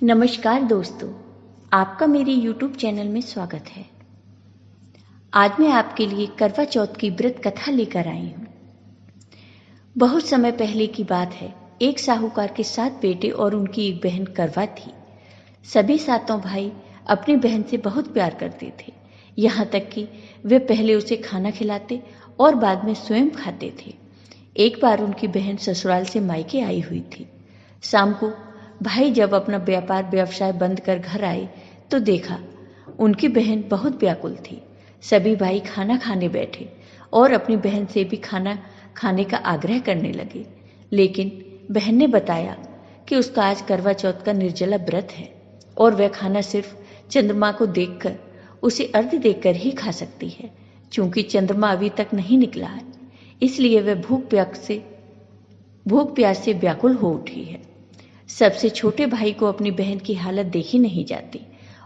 नमस्कार दोस्तों, आपका मेरे YouTube चैनल में स्वागत है। आज मैं आपके लिए करवा चौथ की व्रत कथा लेकर आई हूँ। बहुत समय पहले की बात है। एक साहूकार के 7 बेटे और उनकी एक बहन करवा थी। सभी 7 भाई अपनी बहन से बहुत प्यार करते थे, यहाँ तक कि वे पहले उसे खाना खिलाते और बाद में स्वयं खाते थे। एक बार उनकी बहन ससुराल से मायके आई हुई थी। शाम को भाई जब अपना व्यापार व्यवसाय बंद कर घर आए तो देखा उनकी बहन बहुत व्याकुल थी। सभी भाई खाना खाने बैठे और अपनी बहन से भी खाना खाने का आग्रह करने लगे, लेकिन बहन ने बताया कि उसका आज करवा चौथ का निर्जला व्रत है और वह खाना सिर्फ चंद्रमा को देखकर, उसे अर्घ्य देकर ही खा सकती है। चूंकि चंद्रमा अभी तक नहीं निकला है, इसलिए वह भूख प्यास से व्याकुल हो उठी है। सबसे छोटे भाई को अपनी बहन की हालत देखी नहीं जाती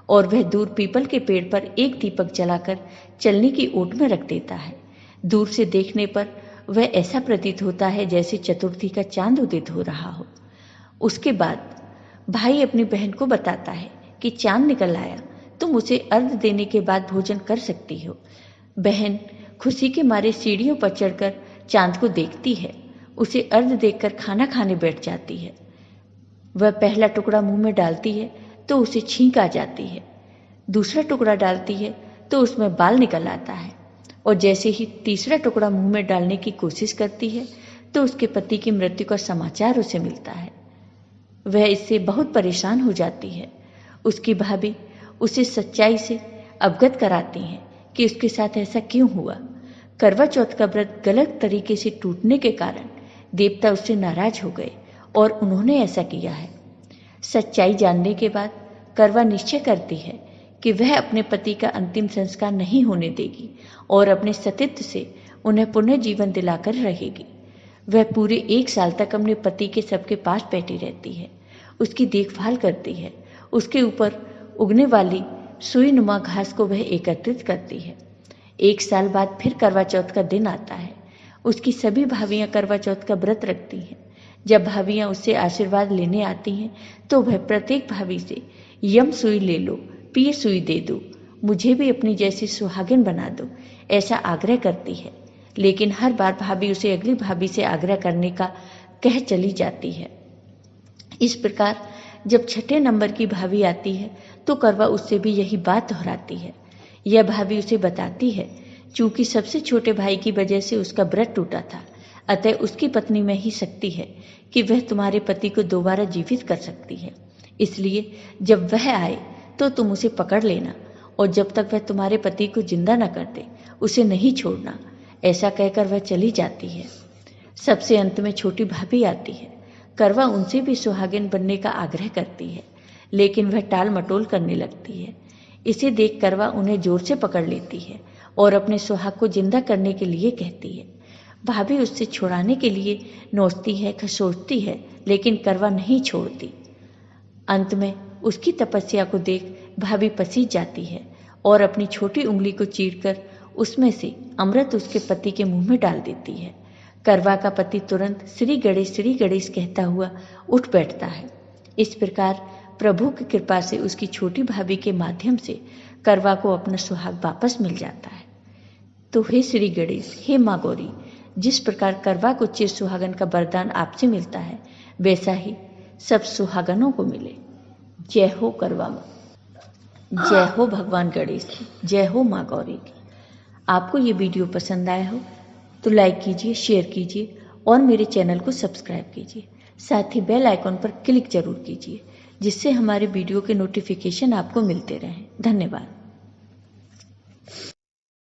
और वह दूर पीपल के पेड़ पर एक दीपक जलाकर चलने की ओट में रख देता है। दूर से देखने पर वह ऐसा प्रतीत होता है जैसे चतुर्थी का चांद उदित हो रहा हो। उसके बाद भाई अपनी बहन को बताता है कि चांद निकल आया, तुम उसे अर्घ्य देने के बाद भोजन कर सकती हो। बहन खुशी के मारे सीढ़ियों पर चढ़कर चांद को देखती है, उसे अर्घ्य देकर खाना खाने बैठ जाती है। वह पहला टुकड़ा मुंह में डालती है तो उसे छींक आ जाती है। दूसरा टुकड़ा डालती है तो उसमें बाल निकल आता है और जैसे ही तीसरा टुकड़ा मुंह में डालने की कोशिश करती है तो उसके पति की मृत्यु का समाचार उसे मिलता है। वह इससे बहुत परेशान हो जाती है। उसकी भाभी उसे सच्चाई से अवगत कराती हैं कि उसके साथ ऐसा क्यों हुआ। करवा चौथ का व्रत गलत तरीके से टूटने के कारण देवता उससे नाराज हो गए और उन्होंने ऐसा किया है। सच्चाई जानने के बाद करवा निश्चय करती है कि वह अपने पति का अंतिम संस्कार नहीं होने देगी और अपने सतीत्व से उन्हें पुनर्जीवन दिलाकर रहेगी। वह पूरे 1 साल तक अपने पति के सबके पास बैठी रहती है, उसकी देखभाल करती है, उसके ऊपर उगने वाली सुई नुमा घास को वह एकत्रित करती है। 1 साल बाद फिर करवा चौथ का दिन आता है। उसकी सभी भाभियां करवा चौथ का व्रत रखती हैं। जब भाभियां उससे आशीर्वाद लेने आती हैं तो वह प्रत्येक भाभी से यम सुई ले लो, पीर सुई दे दो, मुझे भी अपनी जैसी सुहागिन बना दो, ऐसा आग्रह करती है। लेकिन हर बार भाभी उसे अगली भाभी से आग्रह करने का कह चली जाती है। इस प्रकार जब 6ठे नंबर की भाभी आती है तो करवा उससे भी यही बात दोहराती है। यह भाभी उसे बताती है, चूंकि सबसे छोटे भाई की वजह से उसका व्रत टूटा था, अतः उसकी पत्नी में ही शक्ति है कि वह तुम्हारे पति को दोबारा जीवित कर सकती है। इसलिए जब वह आए तो तुम उसे पकड़ लेना और जब तक वह तुम्हारे पति को जिंदा न कर दे उसे नहीं छोड़ना। ऐसा कहकर वह चली जाती है। सबसे अंत में छोटी भाभी आती है। करवा उनसे भी सुहागिन बनने का आग्रह करती है, लेकिन वह टाल मटोल करने लगती है। इसे देख करवा उन्हें जोर से पकड़ लेती है और अपने सुहाग को जिंदा करने के लिए कहती है। भाभी उससे छुड़ाने के लिए नोचती है, खसोटती है, लेकिन करवा नहीं छोड़ती। अंत में उसकी तपस्या को देख भाभी पसीज जाती है और अपनी छोटी उंगली को चीरकर उसमें से अमृत उसके पति के मुंह में डाल देती है। करवा का पति तुरंत श्री गणेश कहता हुआ उठ बैठता है। इस प्रकार प्रभु की कृपा से उसकी छोटी भाभी के माध्यम से करवा को अपना सुहाग वापस मिल जाता है। तो हे श्री गणेश, हे माँ गौरी, जिस प्रकार करवा को चिर सुहागन का वरदान आपसे मिलता है, वैसा ही सब सुहागनों को मिले। जय हो करवा माँ, जय हो भगवान गणेश की, जय हो माँ गौरी की। आपको ये वीडियो पसंद आया हो तो लाइक कीजिए, शेयर कीजिए और मेरे चैनल को सब्सक्राइब कीजिए। साथ ही बेल आइकॉन पर क्लिक जरूर कीजिए, जिससे हमारे वीडियो के नोटिफिकेशन आपको मिलते रहें। धन्यवाद।